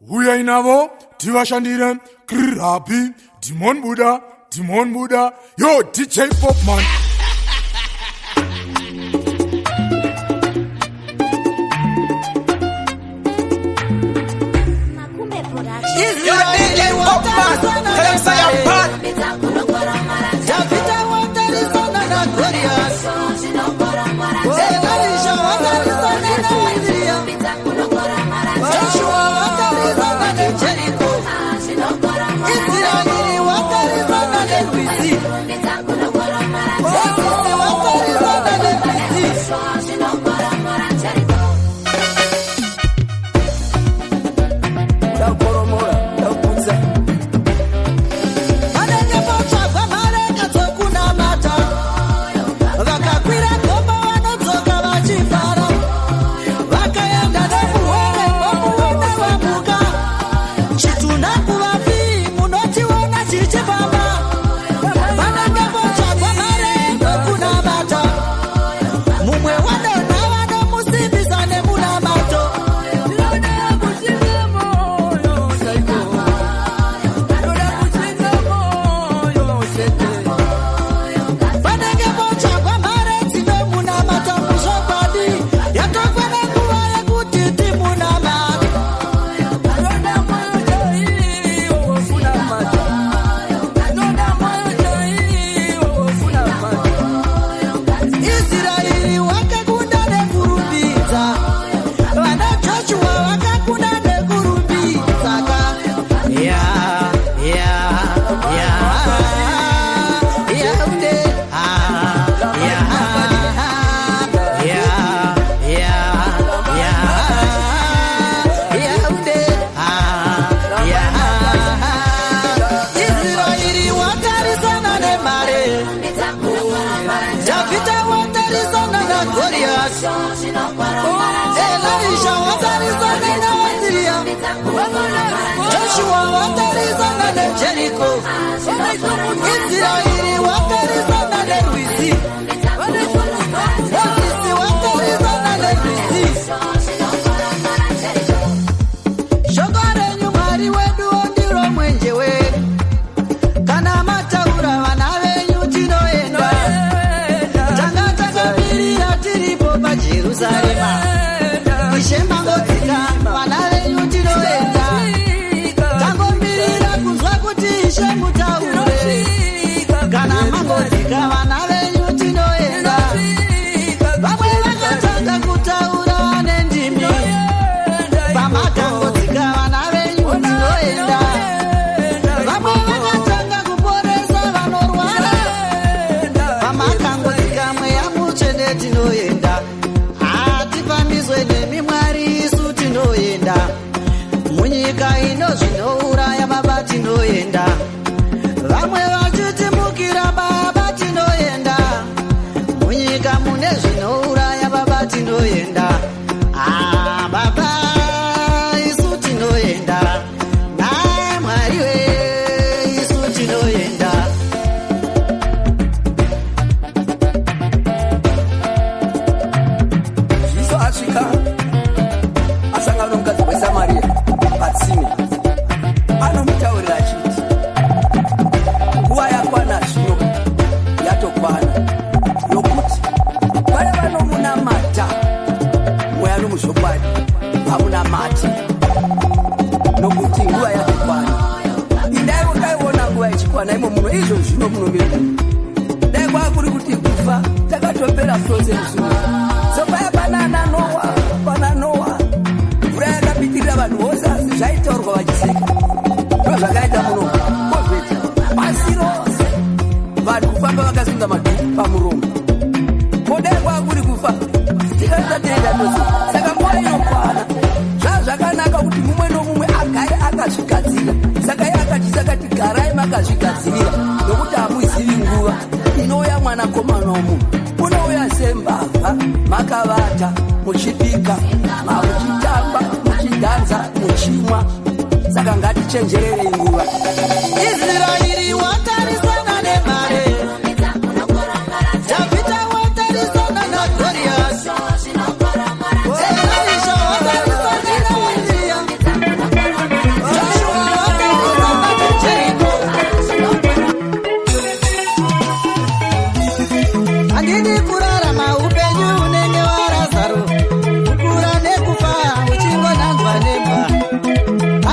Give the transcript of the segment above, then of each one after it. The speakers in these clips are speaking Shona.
Uya inavo, tivashandire, Krapi, Demon Buddha, yo, DJ Popman.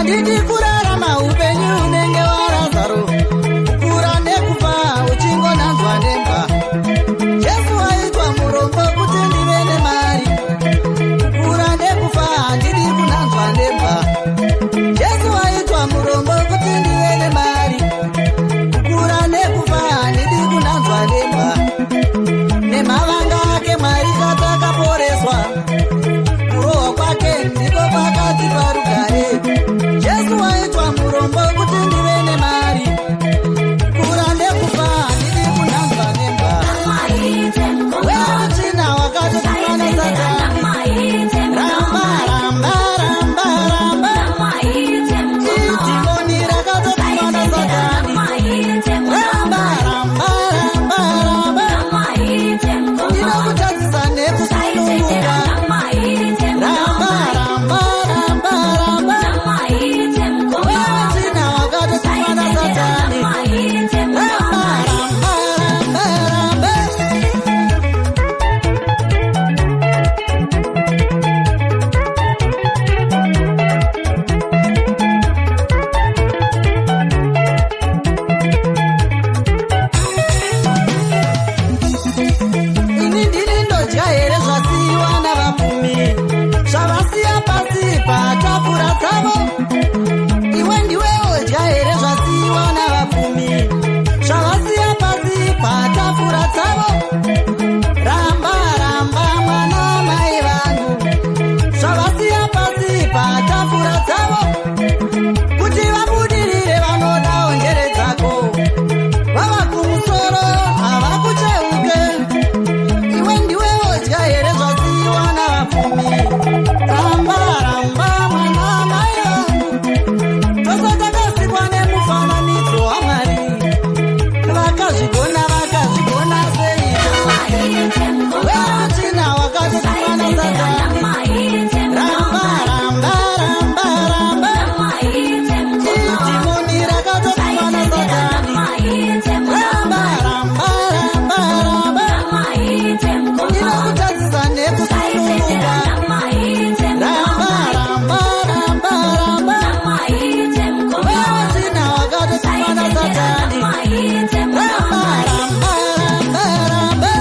handidi kurarama upenyu unenge warazaro kukura nekufa uchingonanzwa nemba. Jesu aitwa murombo kuti ndive nemari, kukura nekufa handidi kunanzwa nemba. Jesu aitwa murombo kuti ndive nemari, kukura nekufa handidi kunanzwa nemba. Nemavanga ake Mwari katakaporeswa, kurohwa kwake ndiko pakati parugare. Jesu aitwa murombo kuti ndive nemari, kukura nekufa handidi kunanzwa nemba. Weuchina wakatotumwa naSatani, ramba ramba ramba ramba. Idhimoni rakatotumwa naSatani, ramba ramba ramba ramba. Ndinokutadzisa nekusununguka, ramba ramba ramba ramba. Weuchina wakatotumwa naSatani, ramba ramba ramba ramba. Ini ndini ndodya here zvasiyiwa navapfumi, zvavasiya pasi patafura dzavo. Iwe ndiwewo dya here zvasiyiwa navapfumi, zvavasiya pasi patafura dzavo. Ramba ramba mwana mai vangu, zvavasiya pasi patafura dzavo. Kuti vabudirire vanodawo njere dzako, vava kumusoro havakucheuke. Iwe ndiwewo dya here zvasiyiwa navapfumi, ramba ramba mwana mai vangu. Tose takasikwa nemufananidzo waMwari, vakazvigona seiko. Weuchina wakatotumwa naSatani, ramba ramba ramba ramba. Idhimoni rakatotumwa naSatani, ramba ramba ramba ramba. Ndinokutadzisa nekusununguka, ramba ramba ramba ramba. Weuchina wakatotumwa naSatani, ramba ramba ramba ramba.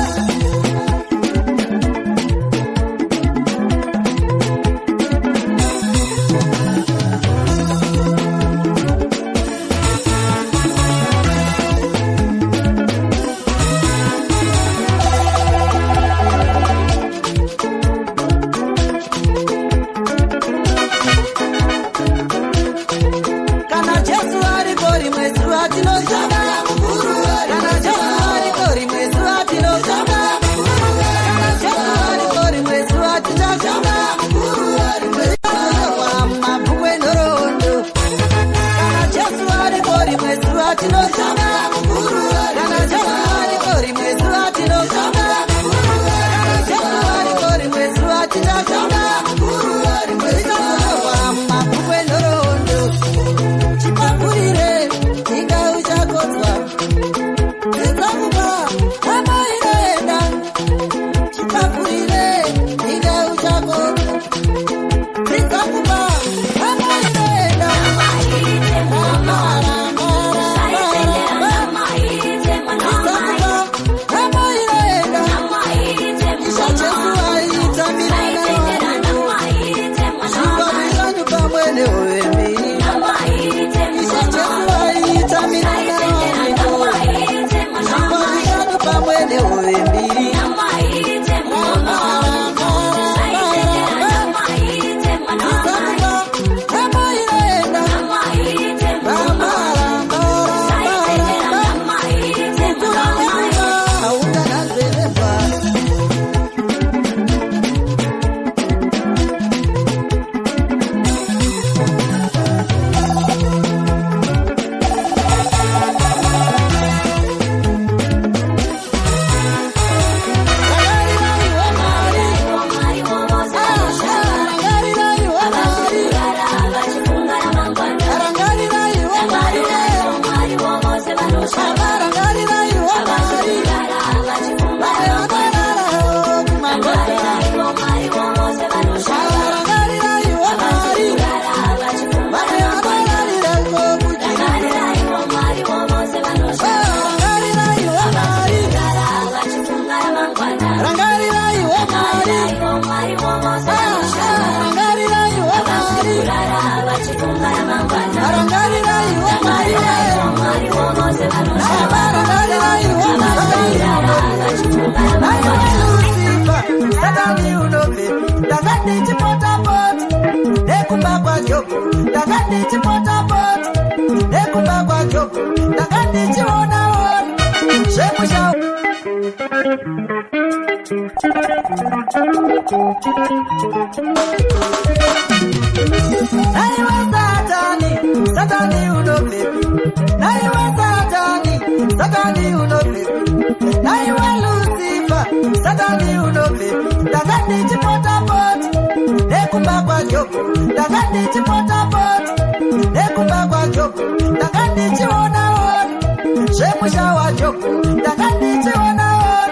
Kana Jesu ariko rimwe zuva tinoshanda, kana Jesu ariko rimwe zuva tinoshanda, kana Jesu ariko rimwe zuva tichashanda, tinonyorwa mumabhuku enhoroondo. Kana Jesu ariko rimwe zuva tinoshanda, kana Jesu ariko rimwe zuva tinoshanda, kana Jesu ariko rimwe zuva tichashanda, tinonyorwa mumabhuku enhoroondo. Chipapurire nyika uchakodzwa, dzidzakupa hama inoenda. Chipapurire nyika uchakodzwa, dzidzakupa hama inoenda. Ramba ramba ramba ramba. Dzidzakupa hama inoenda. Isha Jesu aita mirana wangu, zvikwadi zvangu pamwe nehowe mbiri. Isha Jesu aita mirana wangu, zvikwadi zvangu pamwe nehowe mbiri. Ramba ramba ramba ramba. Dzidzakupa hama inoenda. Ramba ramba ramba ramba. Kukura nekufa haungananzwe nemba. Maria Marangarira iwe Maria, marangarira iwe Maria. Lucifer, Satani unobe, dagandi chipotapot, nekubagwa jobu, dagandi chipotapot, nekubagwa jobu, dagandi chiona on, shemusha. Naiwa Satani, Satani unobe, naiwa Satani, Satani unobe, naiwa Lucifer, Satani unobe, dagandi chipotapot, nekubagwa jobu, dagandi chipotapot, nekubagwa jobu, dagandi chiona on, shemusha wa jobu, dagandi chiona on,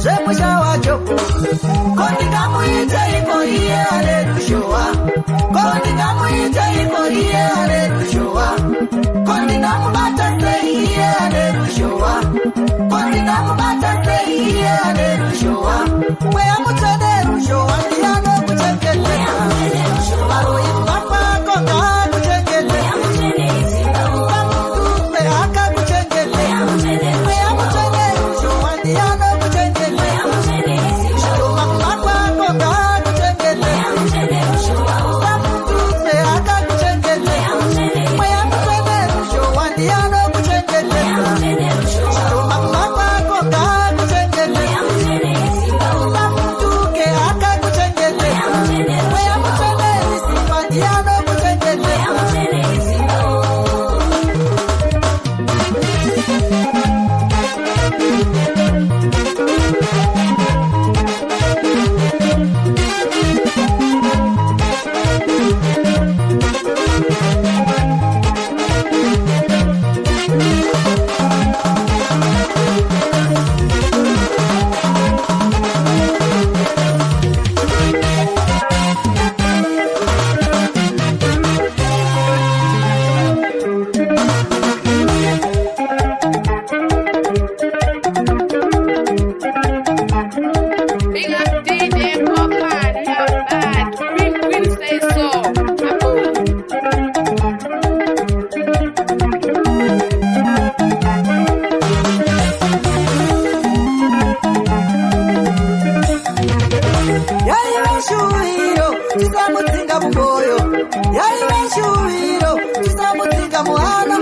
shemusha wa jobu. Kondinga muite iko iye alelushua, kondinga muite iko iye alelushua, kondinga mubata se iye alelushua, kondinga mubata se iye alelushua. We amutene lushua ndiano kuchekele, baro ipapa konga kuchekele, kamutu se haka kuchekele. We amutene lushua ndiano kuchekele, shoma kumapa konga kuchekele, kamutu se haka kuchekele. We amutene lushua ndiano kuchekele, shoma kumapa konga kuchekele, kamutu ke haka kuchekele. We amutene lushua ndiano kuchekele. Big up DJ Copan, you're bad. Queen say so. Yaiwe shuhiro, tisamutsinga mumoyo. Yaiwe shuhiro, tisamutsinga muhana.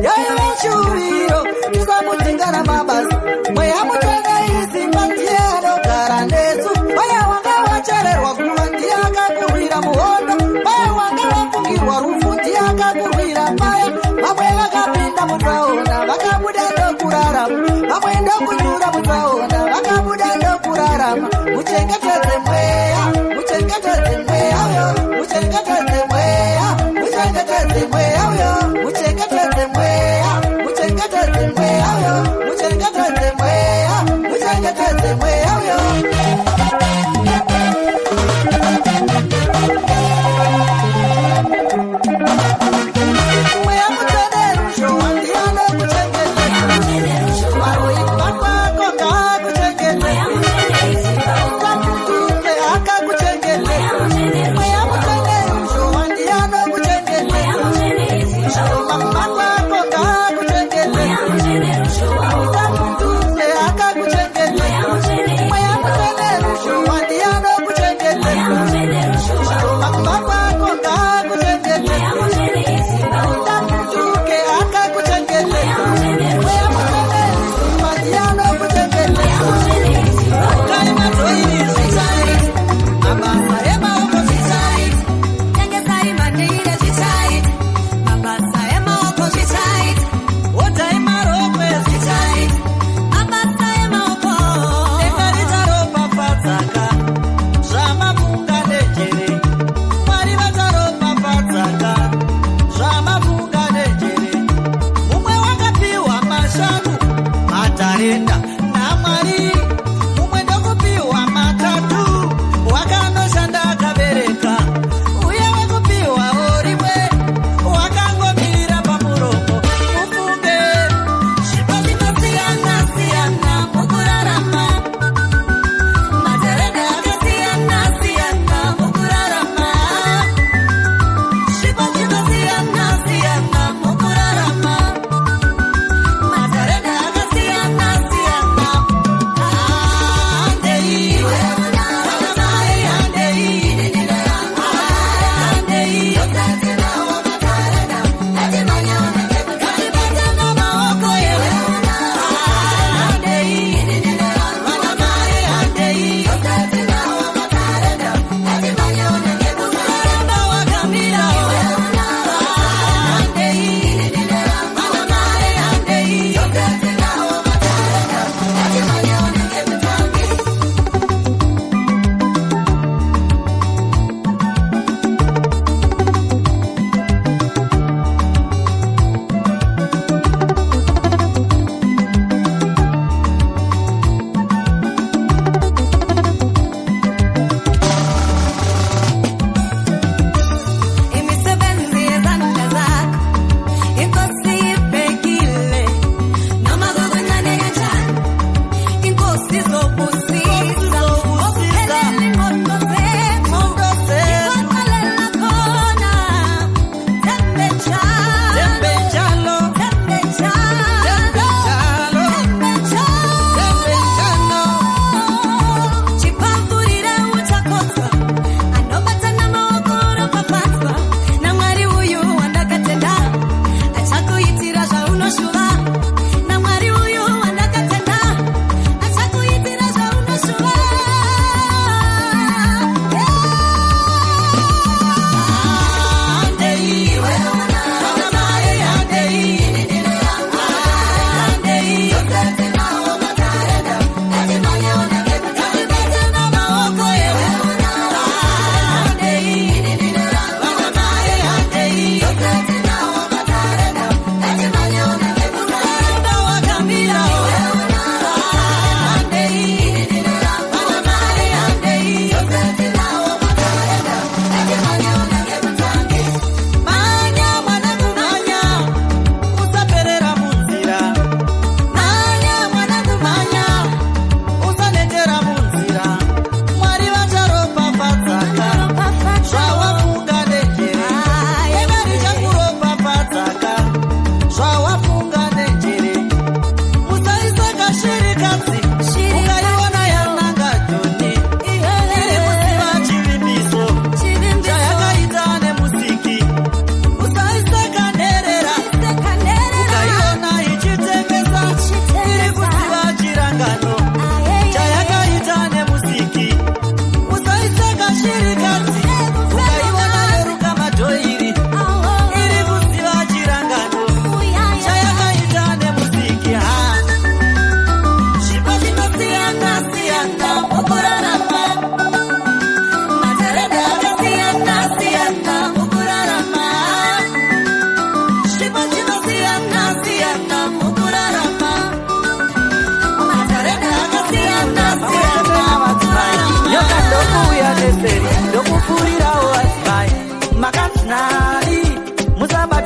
Yaiwe shuhiro, tisamutsinga na mabasa. Mweya mutene isimba ndiye anogara nesu. Mweya wanga wachererwa kuva ndiye akakurwira muhondo. Mweya wanga wafungirwa rufu ndiye akakurwira paya. Vamwe vakapinda mutsaona, vakabuda ndokurarama. Vamwe ndokunyura mutsaona, vakabuda ndokurarama. Muchengetedze mweya, muchengetedze mweya uyo, muchengetedze mweya, muchengetedze mweya uyo, muchengetedze mweya, muchengetedze mweya uyo, muchengetedze mweya, muchengetedze mweya uyo. Mweya mutendere ushowa ndiano kuchengetedze, varo ipapa konga kuchengetedze, kamutuze akakuchengetedze. Mweya mutendere ushowa ndiano kuchengetedze,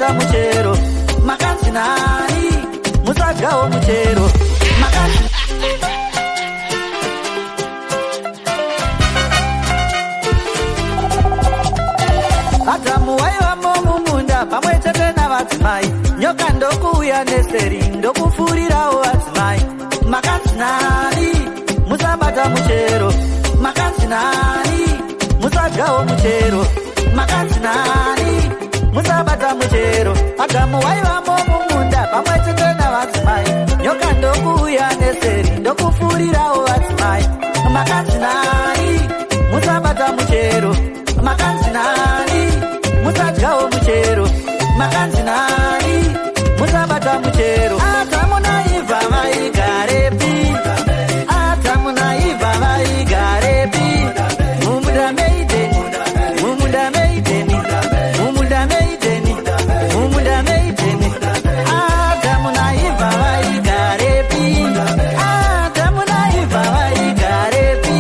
musabata muchero makanzi nani musadyawo muchero makanzi Adamu waivamo mumunda pamwe chete navadzimai nyoka ndokuuya neseri ndokufurirawo vadzimai makanzi nani musabata muchero makanzi nani musadyawo muchero makanzi nani musabata muchero Adamu waivamo mumunda pamwe chete navadzimai nyoka ndokuuya neseri ndokufurirawo vadzimai makanzi nani musabata muchero makanzi nani musadyawo muchero makanzi nani musabata muchero Adamu naivha vaigarepi Adamu naivha vaigarepi mumunda meideni mumunda meideni mumunda meideni mumunda meideni Adamu naivha vaigarepi Adamu naivha vaigarepi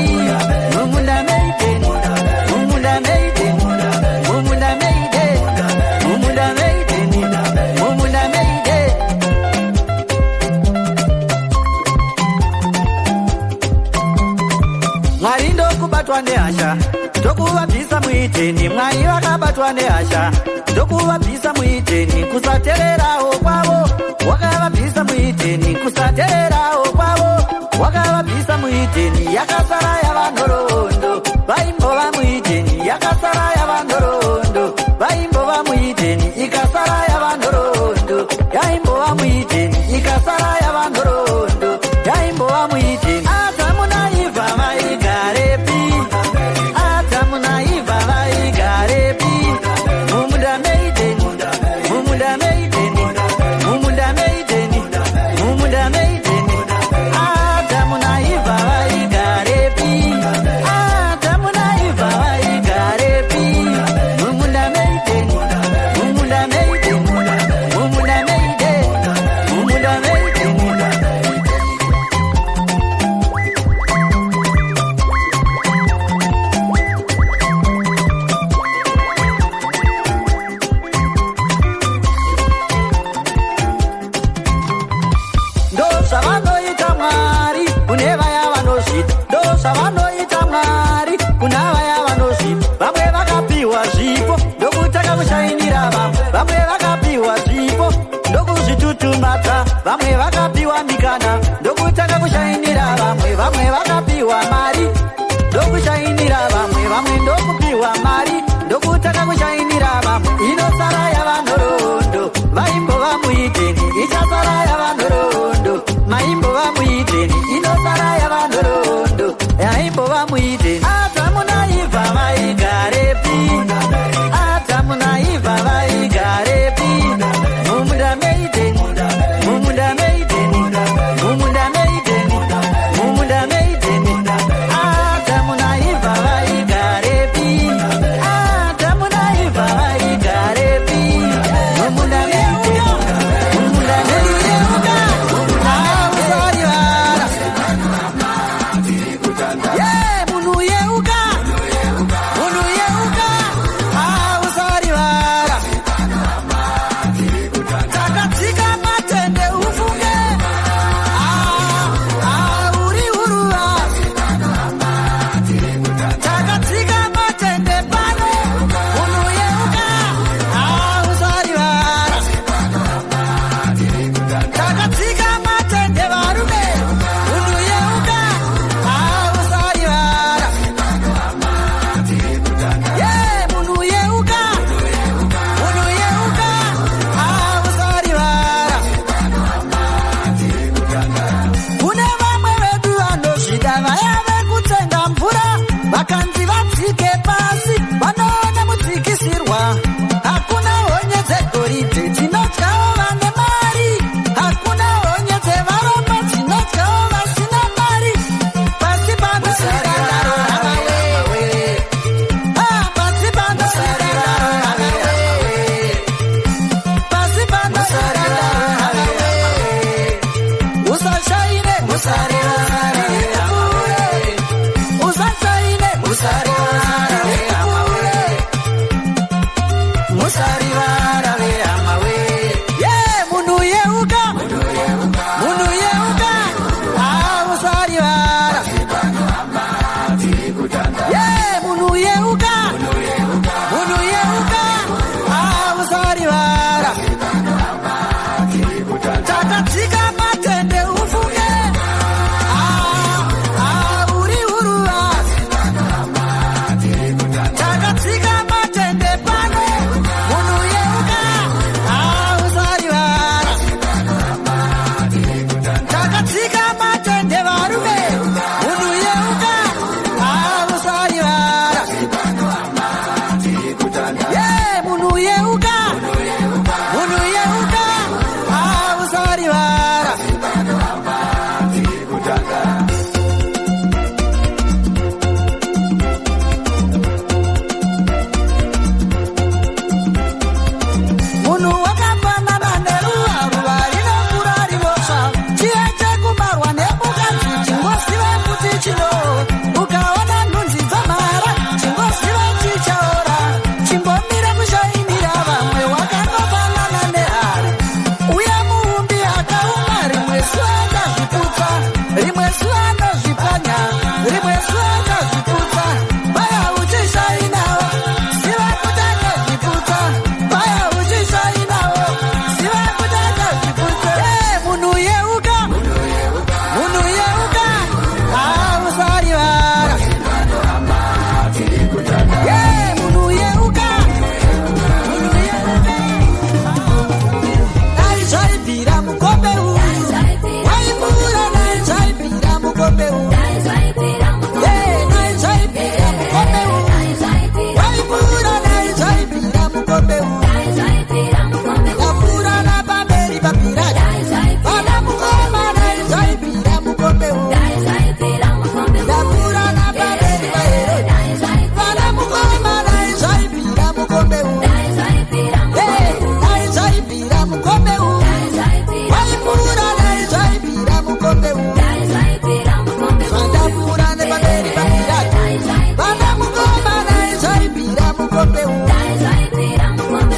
mumunda meideni mumunda meideni mumunda meideni mumunda meideni mumunda meideni Mwari ndokubatwa nehasha ndokuvabvisa muiteni Mwari vakabatwa nehasha ndokuvabvisa muiteni kusateererawo kwavo wakavabvisa muiteni kusateererawo kwavo wakavabvisa muiteni yakasara yavanhoroondo vaimbova muiteni yakasara yavanhoroondo vaimbova muiteni ikasara yavanhoroondo yaimbova muiteni ikasara yavanhoroondo yaimbova muiteni Adamu naivha vaigarepi Adamu naivha vaigarepi mumunda meideni mumunda meideni mumunda meideni mumunda meideni Adamu naivha vaigarepi Adamu naivha vaigarepi mumunda meideni mumunda meideni mumunda meideni mumunda meideni ndozvavanoita Mwari kune vaya vanozvida ndozvavanoita Mwari kuna vaya vanozvida vamwe vakapiwa zvipo ndokutaka kushainira vamwe vakapiwa zvipo ndokuzvitutumadza vamwe vakapiwa mikana ndokutaka kushainira vamwe vakapiwa mari ndokushainira vamwe ndokupiwa mari ndokutaka kushainira inosara yavanhoroondo vaimbova muiteni ichasara yavanhoroondo maimbova muiteni inosara yavanhoroondo yaimbova muiteni Adamu naivha vaigarepi Adamu naivha vaigarepi munhu wakafanana neruva, ruva rinokura rinosva. Chiya chekubarwa nemukadzi chingoziva kuti chino. Ukaona nhunzi dzamhara chingoziva chichaora. Chimbomira kushainira vamwe wakangofanana nehari. Uya muumbi akauma, rimwe zuva akazviputsa, rimwe zuva anozvipanya, rimwe zuva akazviputsa. Baya uchishainawo, ziva kuti akazviputsa. Baya uchishainawo, ziva kuti akazviputsa. Munhu yeuka, munhu yeuka, usarivara. Munhu yeuka, munhu yeuka. Dai zvaibvira mukombe uyu, waipfuura dai zvaibvira mukombe uyu. Dai zvaibvira mukombe uyu, waipfuura dai zvaibvira mukombe uyu. Ndapfuura napamberi papirati, pana mukoma dai zvaibvira mukombe uyu. Ndapfuura napamberi paHerodhi, pana mukoma dai zvaibvira mukombe uyu. Dai zvaibvira mukombe uyu, waipfuura dai zvaibvira mukombe uyu. Zvandapfuura nepamberi papirati, pana mukoma dai zvaibvira mukombe uyu.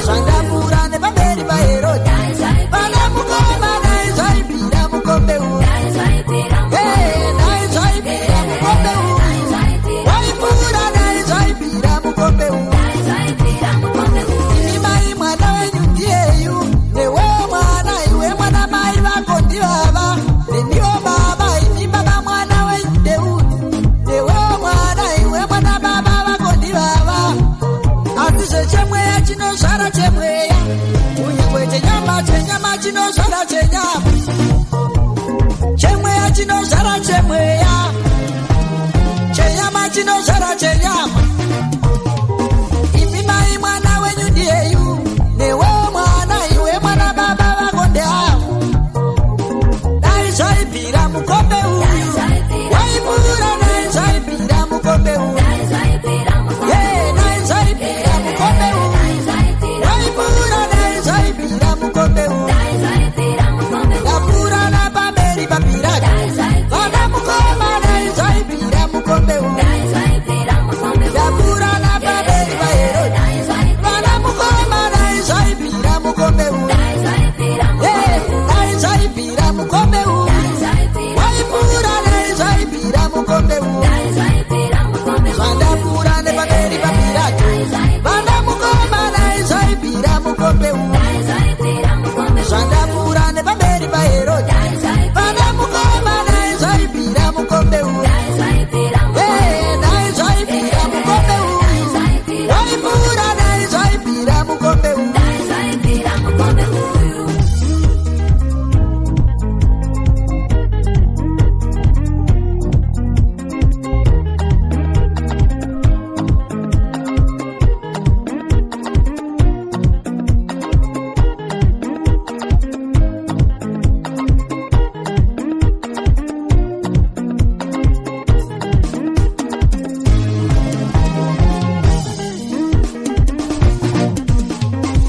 Zvandapfuura nepamberi paHerodhi, pana mukoma dai zvaibvira mukombe uyu. Dai zvaibvira mukombe uyu, waipfuura dai zvaibvira mukombe uyu. Imi mai mwana wenyu ndiyeyu, newe mwana, iwe mwana mai vako ndivava. Neniwo baba, imi baba mwana wenyu ndeuyu, newe mwana, iwe mwana baba vako ndivava. Asi zvechemweya chinozvara chemweya, unyangwe chenyama chinozvara chenyama. Chemweya chinozvara chemweya, chenyama chinozvara chenyama. Imi mai mwana wenyu ndiyeyu, newe mwana, iwe mwana baba vako ndeavo. Dai zvaibvira mukombe uyu, waipfuura dai zvaibvira mukombe uyu. Dai zvaibvira mukombe uyu, waipfuura dai zvaibvira mukombe uyu. Ndapfuura napamberi papirati, pana mukoma dai zvaibvira mukombe uyu. Ndapfuura napamberi paHerodhi, pana mukoma dai zvaibvira mukombe uyu. Dai zvaibvira mukombe uyu, waipfuura dai zvaibvira mukombe uyu. Zvandapfuura nepamberi papirati, pana mukoma dai zvaibvira mukombe uyu. Zvandapfuura nepamberi paHerodhi, pana mukoma dai zvaibvira mukombe uyu. Dai zvaibvira mukombe uyu, waipfuura dai zvaibvira mukombe uyu.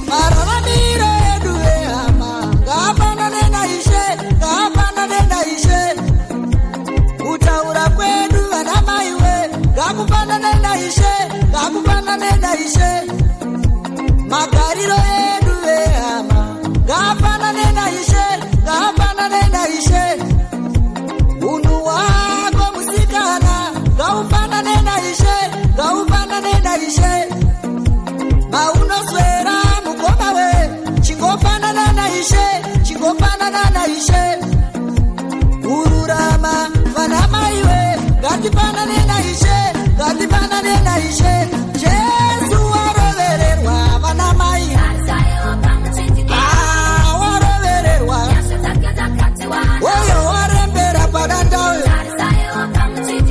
Mararamiro edu ehama, ngaafanane naIshe, ngaafanane naIshe. Kutaura kwedu vana maiwe, ngakufanane naIshe, ngakufanane naIshe. Magariro edu ehama, ngaafanane naIshe, ngaafanane naIshe. Unhu wako musikana, ngaufanane naIshe, ngaufanane naIshe. Maunoswera mukoma we, chingofanana naIshe, chingofanana naIshe. Ururama vana maiwe, ngatifanane naIshe, ngatifanane naIshe. Jesu warovererwa vana mai, warovererwa. Oyo warembera padanda uyo,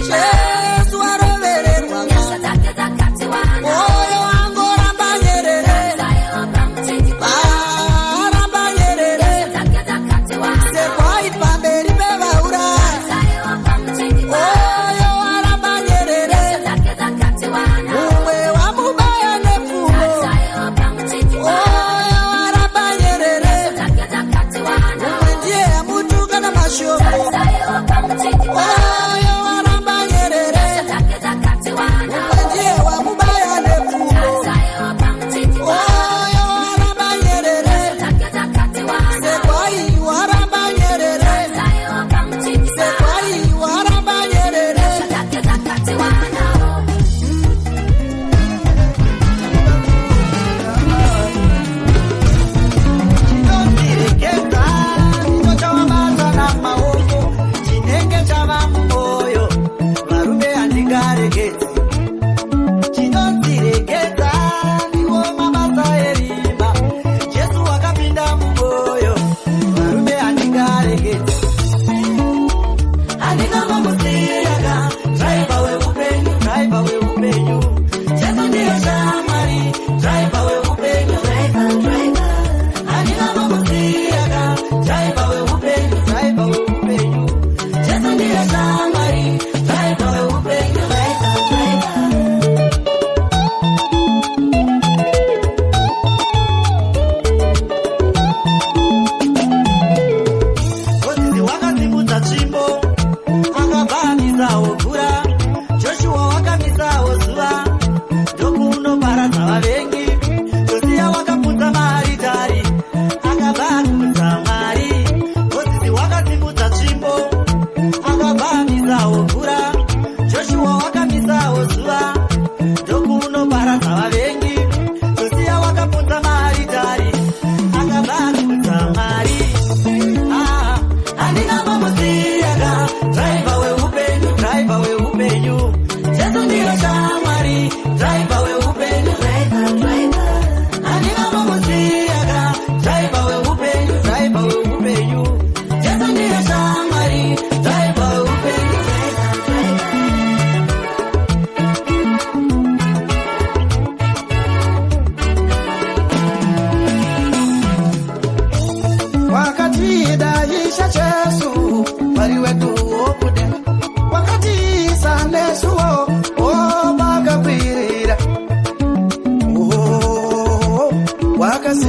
Jesu warovererwa. Oyo angoramba nyerere, aramba nyerere. Sekwai pamberi pevaura, oyo aramba nyerere.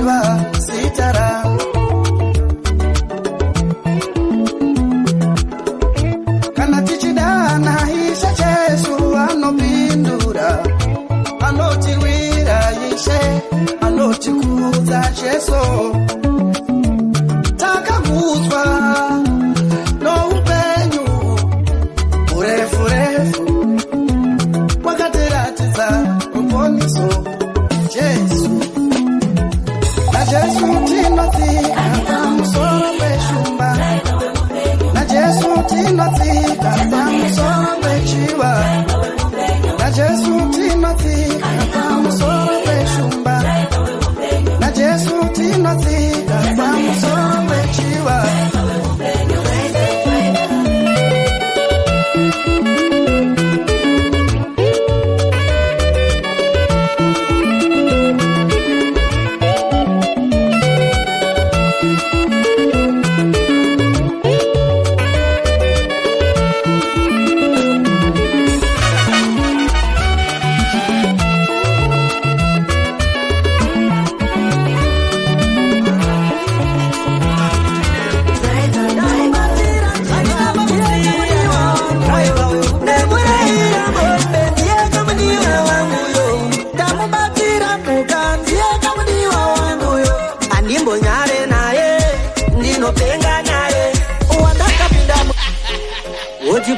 chiva sitara. Kana tichidana ishe Jesu anopindura, anotiwira ishe, anotikuza Jesu. Takaguzwa noupenyu urefu refu, wakatiratiza ruponiso Jesu. Na Jesu tinotsika pamusoro peshumba, na Jesu tinotsika pamusoro pechiva, na Jesu tinotsika pamusoro peshumba, na Jesu tinotsika pamusoro pechiva.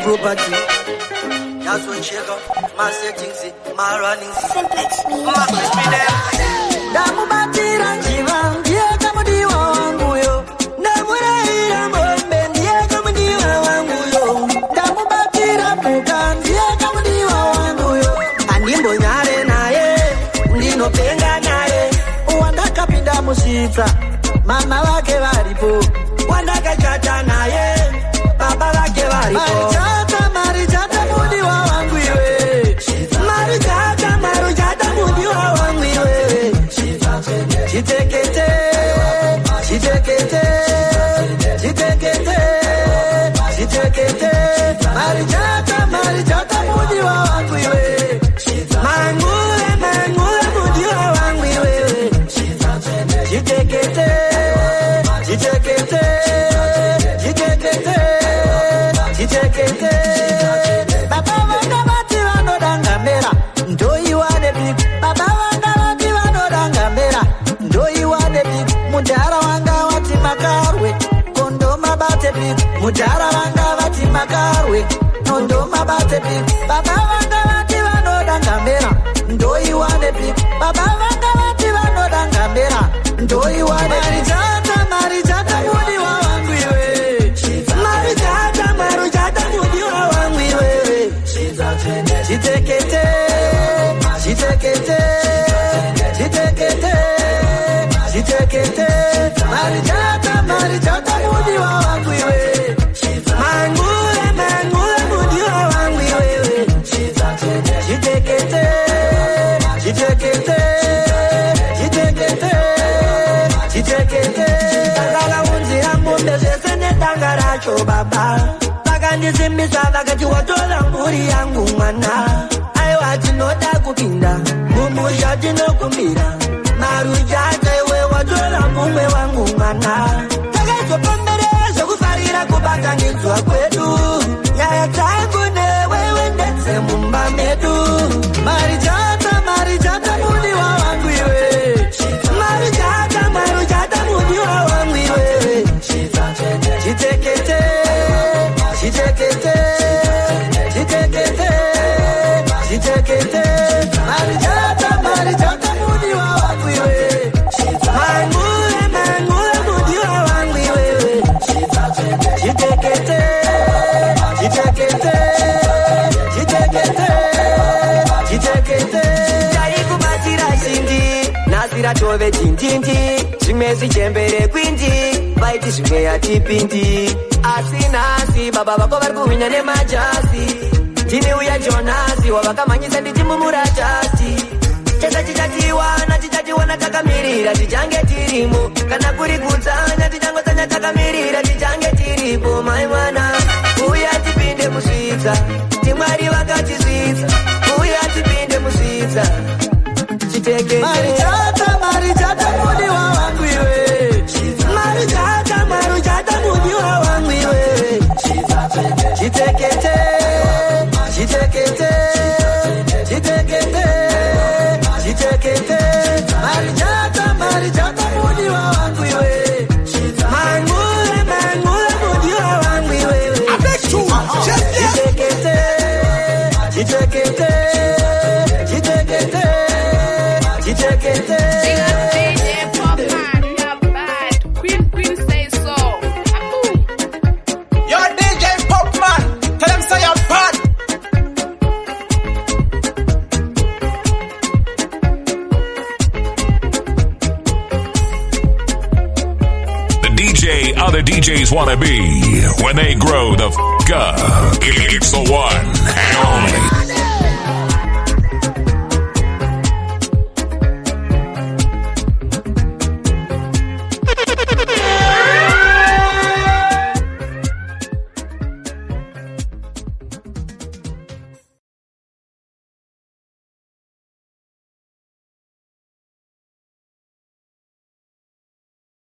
Property. That's what check up my settings, my running simplex. Damu batira njiva, ndiye kama diwa wangu yo. Namurahira mbombe, ndiye kama diwa wangu yo. Damu batira muka, ndiye kama diwa wangu yo. Andimbo nyare naye, ndinopenga naye. Wandaka pinda musita, mama wake varipo. Wandaka chata naye, baba wake varipo. Marijata mudi wa wangu iwe. Marijata mudi wa wangu iwe. Chitekete, chitekete, chitekete, chitekete. Marijata mudi wa wangu iwe. Mangule mudi wa wangu iwe. Chitekete, chitekete, chitekete, chitekete. Baba wanga vati vanodanga mera, ndoiwane big. Baba wanga vati vanodanga mera, ndoiwane big. Mudara wanga vati makarwe, kondoma bate big. Mudara wanga vati makarwe, kondoma bate big. Baba wanga vati vanodanga mera, ndoiwane big. Baba wanga vati vanodanga mera, ndoiwane big. Marijata mudi wa wangu iwe. Marijata mudi wa wangu iwe. Chitekete, chitekete, chitekete, chitekete. Marijata mudi wa wangu iwe. Mangule mudi wa wangu iwe. Chitekete, chitekete, chitekete, chitekete. Takala unzira mbombe zesene tangaracho baba. Vakandisimbisa vakati watola mburi yangu mwana. Aiwa tinoda kupinda, mumusha tinokumira. Marujata iwe watola mumwe wangu mwana. Takazopambere zokufarira kubatangidzwa kwedu. Nyaya dzangu newewe ndetse mumba medu. Marijata mudi wa wangu iwe. Marijata mudi wa wangu iwe. Chitekete, chitekete, chitekete, chitekete. Marijata mudi wa wangu iwe. Mangule mudi wa wangu iwe. Chitekete, chitekete, chitekete, chitekete. Chaikubatira shindi, nasira tove chintinti. Zvimwe chembere kwindi, vaiti zvimwe atipindi. Asi baba vako vari kuhwinya nemajasi. Tine uya Jonasi wavakamhanyisa ndichimumura jasi. Chesa chichatiwana takamirira tichange tirimo. Kana kuri kutsanya tichangotsanya takamirira tichange tiripo. Mai mwana uya tipinde musvitsa, timwari vakatizvitsa. Uya tipinde musvitsa, chitekete. Marijata mudi wa DJs want to be when they grow the f up. It's the one